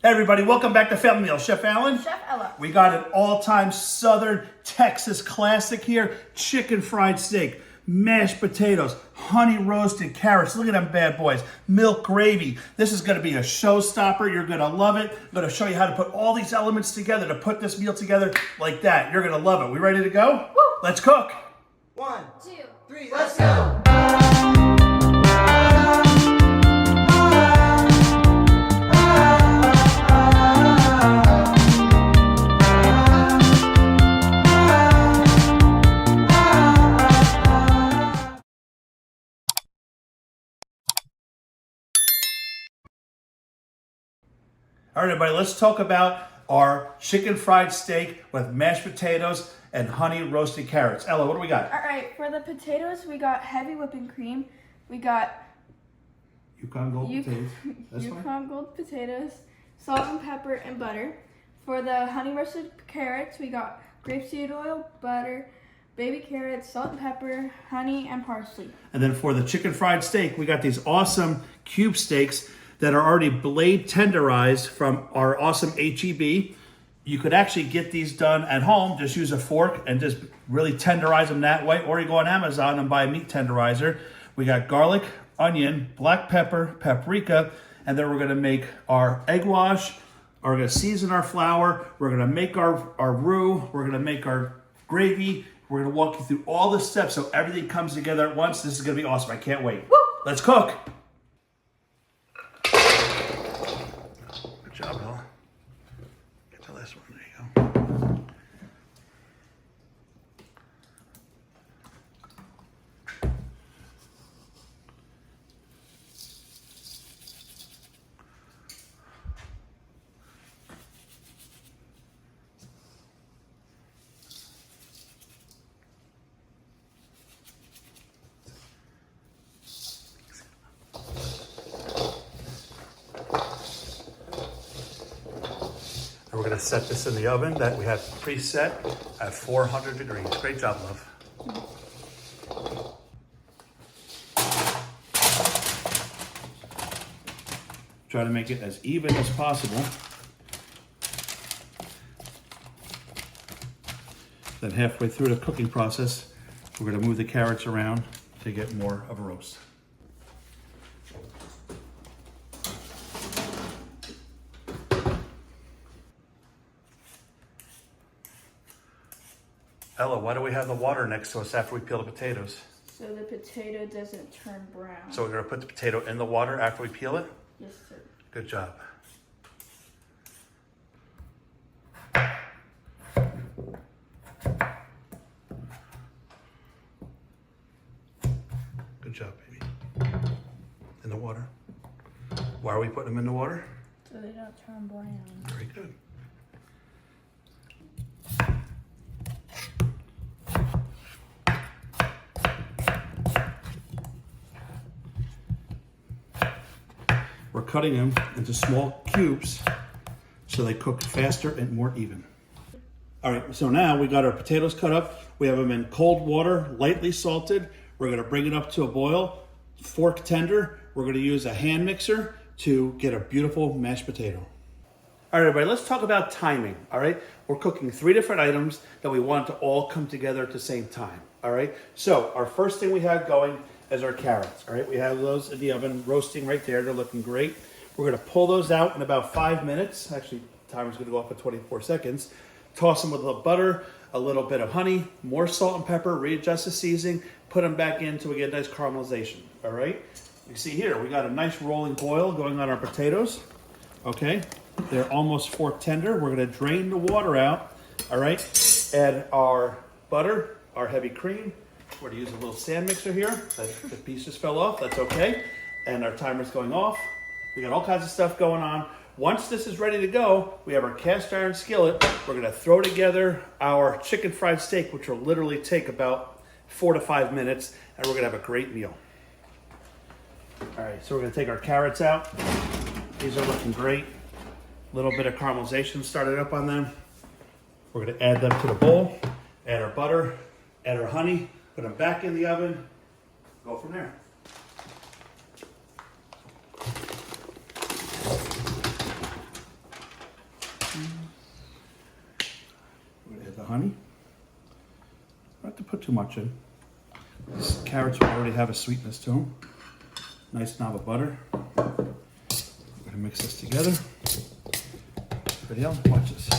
Hey everybody, welcome back to Family Meal. Chef Alan. Chef Ella. We got an all-time Southern Texas classic here. Chicken fried steak, mashed potatoes, honey roasted carrots. Look at them bad boys. Milk gravy. This is going to be a showstopper. You're going to love it. I'm going to show you how to put all these elements together to put this meal together like that. You're going to love it. We ready to go? Woo! Let's cook. 1, 2, 3, let's go! All right, everybody, let's talk about our chicken fried steak with mashed potatoes and honey roasted carrots. Ella, what do we got? All right, for the potatoes, we got heavy whipping cream. We got Yukon Gold potatoes. That's fine. Yukon Gold potatoes, salt and pepper and butter. For the honey roasted carrots, we got grapeseed oil, butter, baby carrots, salt and pepper, honey, and parsley. And then for the chicken fried steak, we got these awesome cube steaks that are already blade tenderized from our awesome HEB. You could actually get these done at home. Just use a fork and just really tenderize them that way. Or you go on Amazon and buy a meat tenderizer. We got garlic, onion, black pepper, paprika, and then we're gonna make our egg wash. We're gonna season our flour. We're gonna make our roux. We're gonna make our gravy. We're gonna walk you through all the steps so everything comes together at once. This is gonna be awesome. I can't wait. Woo! Let's cook. Good job, Ella. Get the last one. There you go. And we're gonna set this in the oven that we have preset at 400 degrees. Great job, love. Try to make it as even as possible. Then halfway through the cooking process, we're gonna move the carrots around to get more of a roast. Ella, why do we have the water next to us after we peel the potatoes? So the potato doesn't turn brown. So we're gonna put the potato in the water after we peel it? Yes, sir. Good job. Good job, baby. In the water. Why are we putting them in the water? So they don't turn brown. Very good. We're cutting them into small cubes so they cook faster and more even. All right, so now we got our potatoes cut up. We have them in cold water, lightly salted. We're gonna bring it up to a boil, fork tender. We're gonna use a hand mixer to get a beautiful mashed potato. All right, everybody, let's talk about timing, all right? We're cooking 3 different items that we want to all come together at the same time, all right? So our first thing we have going is our carrots, all right? We have those in the oven roasting right there. They're looking great. We're gonna pull those out in about 5 minutes. Actually, timer's gonna go off at 24 seconds. Toss them with a little butter, a little bit of honey, more salt and pepper, readjust the seasoning, put them back in until we get a nice caramelization, all right? You see here, we got a nice rolling boil going on our potatoes, okay? They're almost fork tender. We're gonna drain the water out, all right? Add our butter, our heavy cream. We're gonna use a little sand mixer here. The piece just fell off, that's okay. And our timer's going off. We got all kinds of stuff going on. Once this is ready to go, we have our cast iron skillet. We're gonna throw together our chicken fried steak, which will literally take about 4 to 5 minutes, and we're gonna have a great meal. All right, so we're gonna take our carrots out. These are looking great. A little bit of caramelization started up on them. We're gonna add them to the bowl, add our butter, add our honey, put them back in the oven, go from there. honey. Not to put too much in. These carrots will already have a sweetness to them. Nice knob of butter. We're gonna mix this together. Ready, Ellen? Watch this.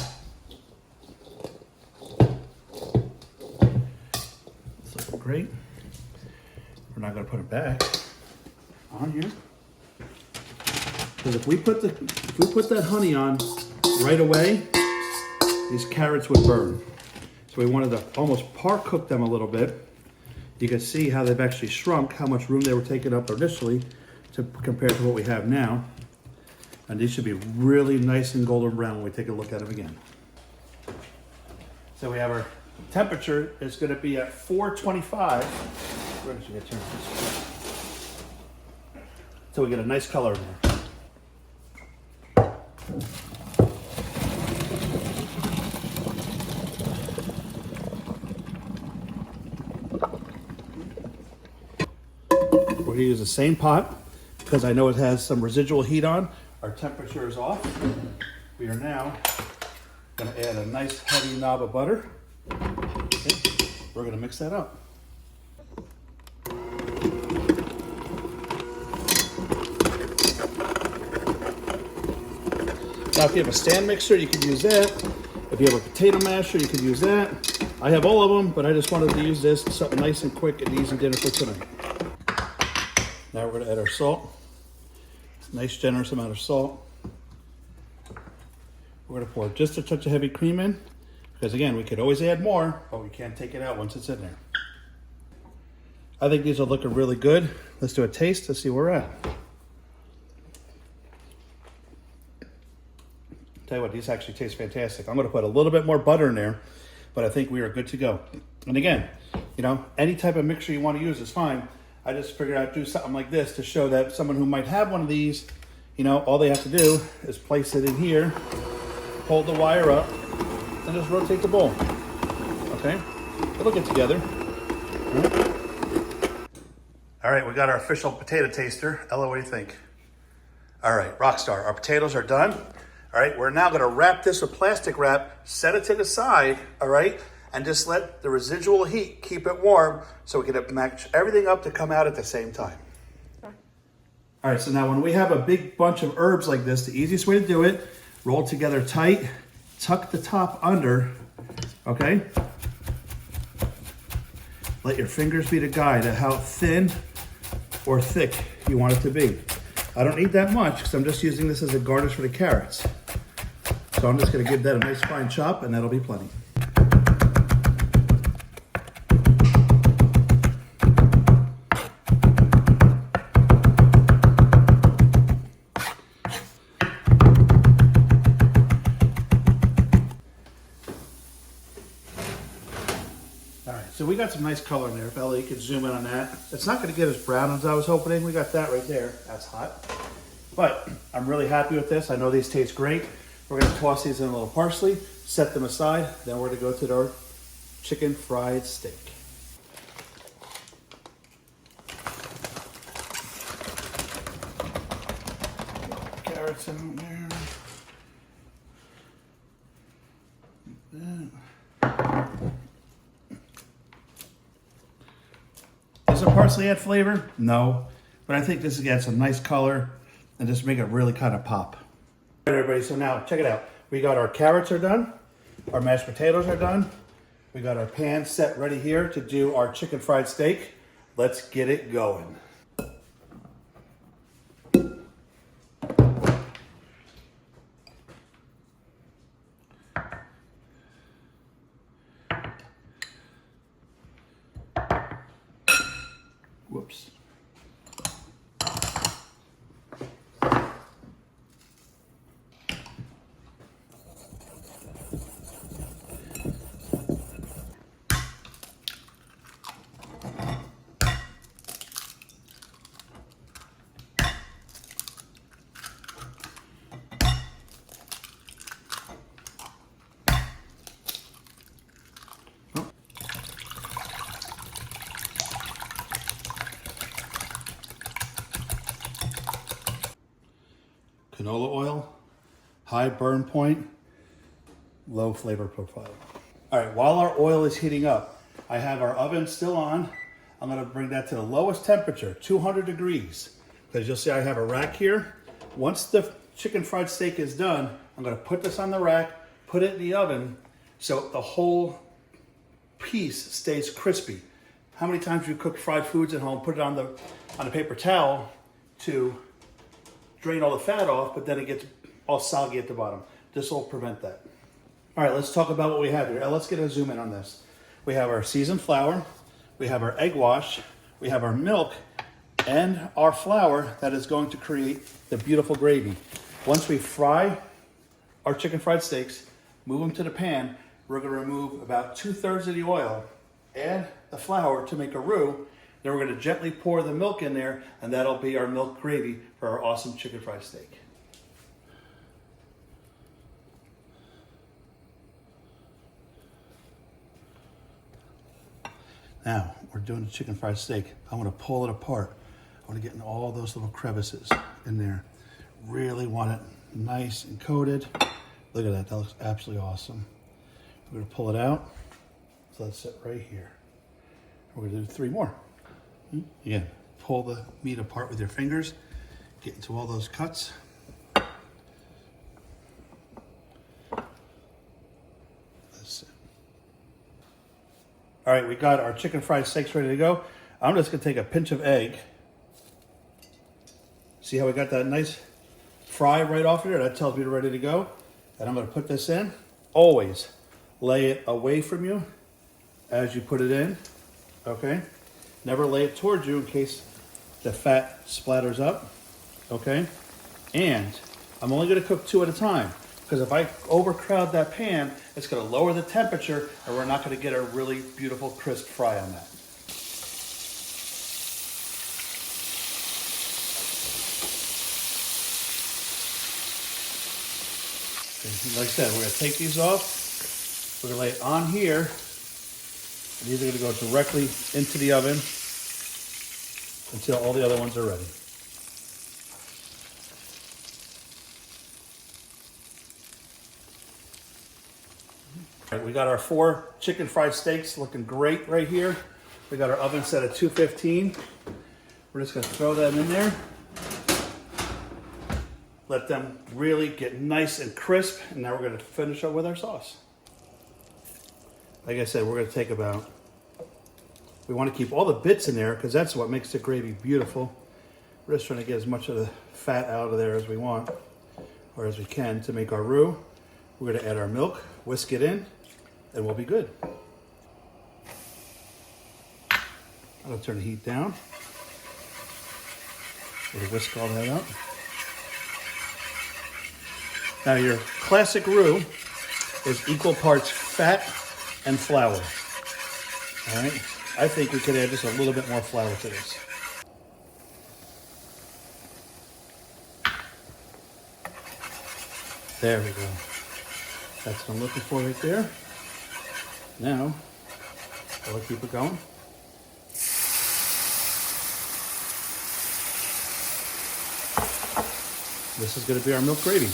It's looking great. We're not gonna put it back on here. Because if we put that honey on right away, these carrots would burn. So we wanted to almost par cook them a little bit. You can see how they've actually shrunk, how much room they were taking up initially compared to what we have now. And these should be really nice and golden brown when we take a look at them again. So we have our temperature is going to be at 425. Where did you get turned this? So we get a nice color in there. We're going to use the same pot because I know it has some residual heat on. Our temperature is off. We are now going to add a nice heavy knob of butter. Okay. We're going to mix that up. Now, if you have a stand mixer, you can use that. If you have a potato masher, you can use that. I have all of them, but I just wanted to use this, something nice and quick and easy dinner for tonight. Now we're going to add our salt. Nice generous amount of salt. We're going to pour just a touch of heavy cream in, because again, we could always add more, but we can't take it out once it's in there. I think these are looking really good. Let's do a taste to see where we're at. Tell you what, these actually taste fantastic. I'm going to put a little bit more butter in there, but I think we are good to go. And again, you know, any type of mixer you want to use is fine. I just figured I'd do something like this to show that someone who might have one of these, you know, all they have to do is place it in here, hold the wire up, and just rotate the bowl. Okay? It'll get together. All right, we got our official potato taster. Ella, what do you think? All right, Rockstar, our potatoes are done. All right, we're now gonna wrap this with plastic wrap, set it to the side, all right, and just let the residual heat keep it warm so we can match everything up to come out at the same time. All right, so now when we have a big bunch of herbs like this, the easiest way to do it, roll together tight, tuck the top under, okay? Let your fingers be the guide of how thin or thick you want it to be. I don't need that much because I'm just using this as a garnish for the carrots. So I'm just gonna give that a nice fine chop and that'll be plenty. All right, so we got some nice color in there. If Ellie, you could zoom in on that. It's not gonna get as brown as I was hoping. We got that right there. That's hot. But I'm really happy with this. I know these taste great. We're gonna toss these in a little parsley, set them aside. Then we're gonna go to our chicken fried steak. Carrots in there. Does the parsley add flavor? No, but I think this has got some nice color and just make it really kind of pop. All right, everybody, so now check it out. We got our carrots are done, our mashed potatoes are done. We got our pan set ready here to do our chicken fried steak. Let's get it going. Whoops. Canola oil, high burn point, low flavor profile. All right, while our oil is heating up, I have our oven still on. I'm gonna bring that to the lowest temperature, 200 degrees. Because you'll see I have a rack here. Once the chicken fried steak is done, I'm gonna put this on the rack, put it in the oven, so the whole piece stays crispy. How many times you cook fried foods at home, put it on a paper towel to drain all the fat off, but then it gets all soggy at the bottom. This will prevent that. All right, let's talk about what we have here. Let's get a zoom in on this. We have our seasoned flour, we have our egg wash, we have our milk, and our flour that is going to create the beautiful gravy. Once we fry our chicken fried steaks, move them to the pan, we're gonna remove about 2/3 of the oil, add the flour to make a roux, then we're gonna gently pour the milk in there, and that'll be our milk gravy for our awesome chicken fried steak. Now, we're doing the chicken fried steak. I'm gonna pull it apart. I wanna get in all those little crevices in there. Really want it nice and coated. Look at that, that looks absolutely awesome. We're gonna pull it out. So let's sit right here. We're gonna do 3 more. Again, pull the meat apart with your fingers. Get into all those cuts. That's it. All right, we got our chicken fried steaks ready to go. I'm just gonna take a pinch of egg. See how we got that nice fry right off here? That tells me we're ready to go. And I'm gonna put this in. Always lay it away from you as you put it in, okay? Never lay it towards you in case the fat splatters up, okay? And I'm only gonna cook 2 at a time, because if I overcrowd that pan, it's gonna lower the temperature and we're not gonna get a really beautiful crisp fry on that. Okay, like I said, we're gonna take these off, we're gonna lay it on here, and these are gonna go directly into the oven until all the other ones are ready. All right, we got our 4 chicken fried steaks looking great right here. We got our oven set at 215. We're just gonna throw them in there. Let them really get nice and crisp, and now we're gonna finish up with our sauce. Like I said, we're gonna take about, we wanna keep all the bits in there because that's what makes the gravy beautiful. We're just trying to get as much of the fat out of there as we want, or as we can to make our roux. We're gonna add our milk, whisk it in, and we'll be good. I'm gonna turn the heat down. We'll whisk all that up. Now your classic roux is equal parts fat and flour. All right, I think we could add just a little bit more flour to this. There we go. That's what I'm looking for right there. Now, I'll keep it going. This is going to be our milk gravy.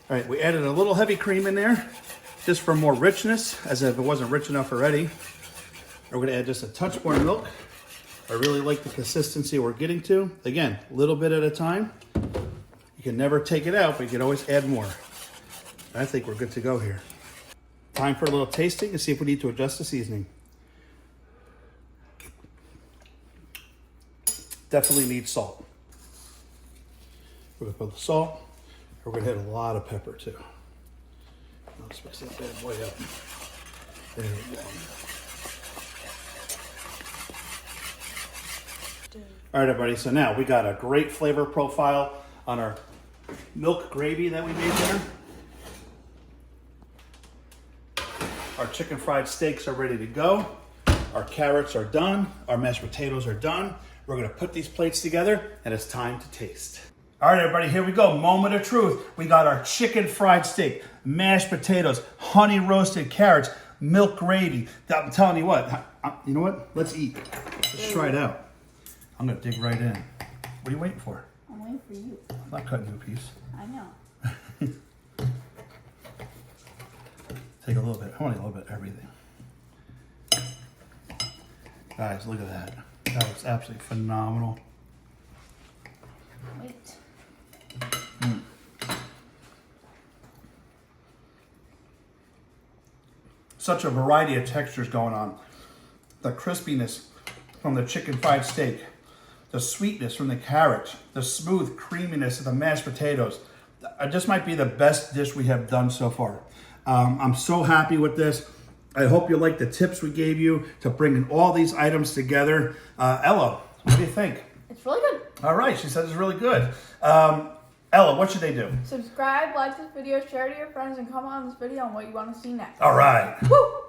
All right, we added a little heavy cream in there just for more richness, as if it wasn't rich enough already. We're gonna add just a touch more milk. I really like the consistency we're getting to. Again, a little bit at a time. You can never take it out, but you can always add more. I think we're good to go here. Time for a little tasting and see if we need to adjust the seasoning. Definitely need salt. We're gonna put the salt. We're gonna add a lot of pepper too. Let's mix that bad boy up. There we go. All right, everybody, so now we got a great flavor profile on our milk gravy that we made there. Our chicken fried steaks are ready to go. Our carrots are done. Our mashed potatoes are done. We're gonna put these plates together and it's time to taste. All right, everybody, here we go. Moment of truth. We got our chicken fried steak, mashed potatoes, honey roasted carrots, milk gravy. I'm telling you what, you know what? Let's eat. Let's try it out. I'm gonna dig right in. What are you waiting for? I'm waiting for you. I'm not cutting you a piece. I know. Take a little bit. I want a little bit of everything. Guys, look at that. That was absolutely phenomenal. Wait. Such a variety of textures going on. The crispiness from the chicken fried steak, the sweetness from the carrots, the smooth creaminess of the mashed potatoes. This might be the best dish we have done so far. I'm so happy with this. I hope you like the tips we gave you to bringing all these items together. Ella, what do you think? It's really good. All right, she says it's really good. Ella, what should they do? Subscribe, like this video, share it to your friends, and comment on this video on what you want to see next. All right. Woo!